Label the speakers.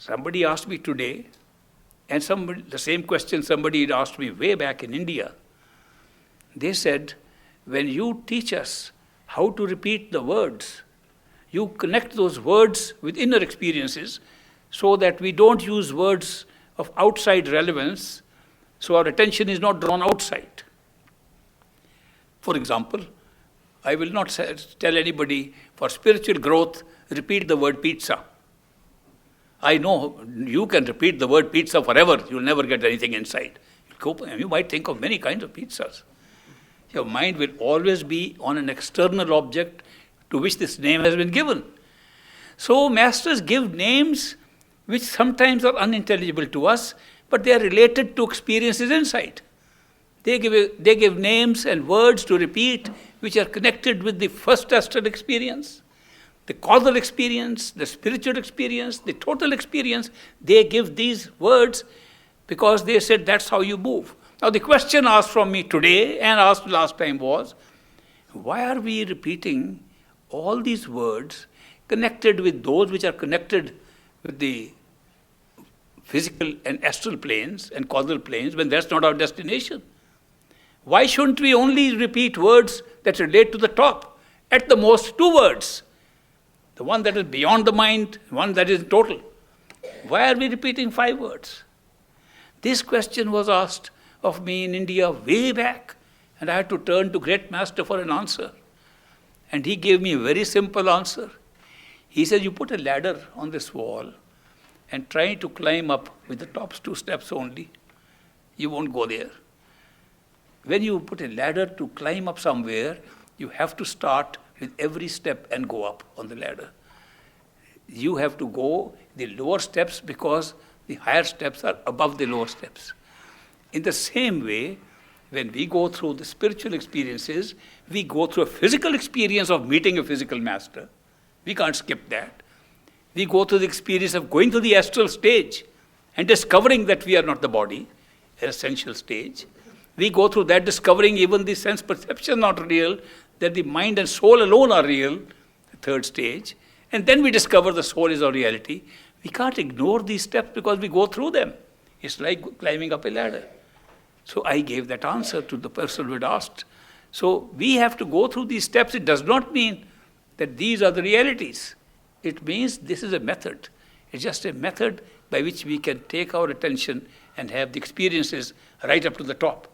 Speaker 1: Somebody asked me today, and the same question somebody had asked me way back in India. They said, when you teach us how to repeat the words, you connect those words with inner experiences so that we don't use words of outside relevance, so our attention is not drawn outside. For example, I will not tell anybody, for spiritual growth, repeat the word pizza. I know you can repeat the word pizza forever. You'll never get anything inside. You might think of many kinds of pizzas. Your mind will always be on an external object to which this name has been given. So masters give names which sometimes are unintelligible to us, but they are related to experiences inside. They give names and words to repeat which are connected with the first astral experience, the causal experience, the spiritual experience, the total experience. They give these words because they said that's how you move. Now the question asked from me today and asked last time was, why are we repeating all these words connected with those which are connected with the physical and astral planes and causal planes when that's not our destination? Why shouldn't we only repeat words that relate to the top? At the most, 2 words. The one that is beyond the mind, one that is total. Why are we repeating 5 words? This question was asked of me in India way back, and I had to turn to Great Master for an answer. And he gave me a very simple answer. He said, you put a ladder on this wall and try to climb up with the top 2 steps only. You won't go there. When you put a ladder to climb up somewhere, you have to start with every step and go up on the ladder. You have to go the lower steps because the higher steps are above the lower steps. In the same way, when we go through the spiritual experiences, we go through a physical experience of meeting a physical master. We can't skip that. We go through the experience of going to the astral stage and discovering that we are not the body, an essential stage. We go through that discovering even the sense perception not real, that the mind and soul alone are real, the 3rd stage. And then we discover the soul is our reality. We can't ignore these steps because we go through them. It's like climbing up a ladder. So I gave that answer to the person who had asked. So we have to go through these steps. It does not mean that these are the realities. It means this is a method. It's just a method by which we can take our attention and have the experiences right up to the top.